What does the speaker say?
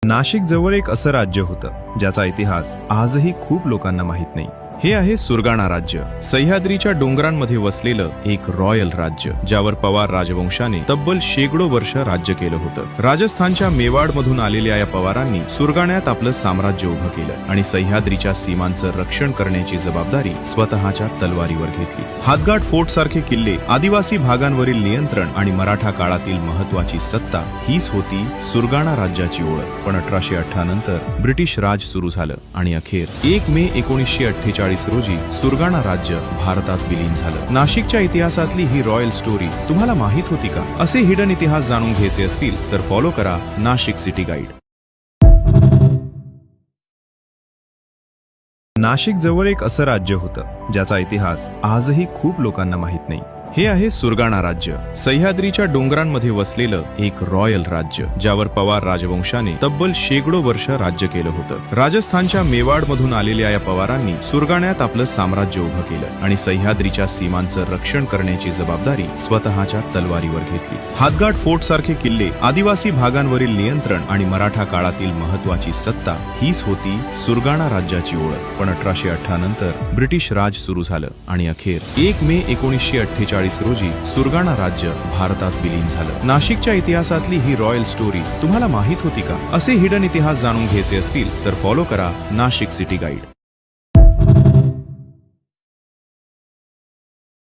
नाशिक जवळ एक असं राज्य होतं ज्याचा इतिहास आजही खूप लोकांना माहित नाही। हे आहे सुरगाणा राज्य। सह्याद्रीच्या डोंगरांमध्ये वसलेलं एक रॉयल राज्य, ज्यावर पवार राजवंशाने तब्बल शेकडो वर्ष राज्य केलं होतं। राजस्थानच्या मेवाड मधून आलेल्या या पवारांनी सुरगाण्यात आपलं साम्राज्य उभं केलं आणि सह्याद्रीच्या सीमांचं रक्षण करण्याची जबाबदारी स्वतःच्या तलवारीवर घेतली। हातगाड फोर्ट सारखे किल्ले, आदिवासी भागांवरील नियंत्रण आणि मराठा काळातील महत्वाची सत्ता हीच होती सुरगाणा राज्याची ओळख। पण 1818 नंतर ब्रिटिश राज सुरू झालं आणि अखेर 1 मे 1948 रोजी सुरगाणा राज्य भारतात विलीन झालं। नाशिकच्या इतिहासातली ही रॉयल स्टोरी तुम्हाला माहित होती का? असे हिडन इतिहास जाणून घ्यायचे असतील तर फॉलो करा नाशिक सिटी गाईड। नाशिक जवळ एक असं राज्य होतं ज्याचा इतिहास आजही खूप लोकांना माहित नाही। हे आहे सुरगाणा राज्य। सह्याद्रीच्या डोंगरांमध्ये वसलेलं एक रॉयल राज्य, ज्यावर पवार राजवंशाने तब्बल शेकडो वर्ष राज्य केलं होतं। राजस्थानच्या मेवाड मधून आलेल्या या पवारांनी सुरगाण्यात आपलं साम्राज्य उभं केलं आणि सह्याद्रीच्या सीमांचं रक्षण करण्याची जबाबदारी स्वतःच्या तलवारीवर घेतली। हातगाड फोर्ट सारखे किल्ले, आदिवासी भागांवरील नियंत्रण आणि मराठा काळातील महत्वाची सत्ता हीच होती सुरगाणा राज्याची ओळख। पण 1818 नंतर ब्रिटिश राज सुरू झालं आणि अखेर 1 मे 1948 रोजी सुरगाणा राज्य भारतात विलीन झालं। नाशिकच्या इतिहासातली ही रॉयल स्टोरी तुम्हाला माहित होती का? असे हिडन इतिहास जाणून घ्यायचे असतील तर फॉलो करा नाशिक सिटी गाईड।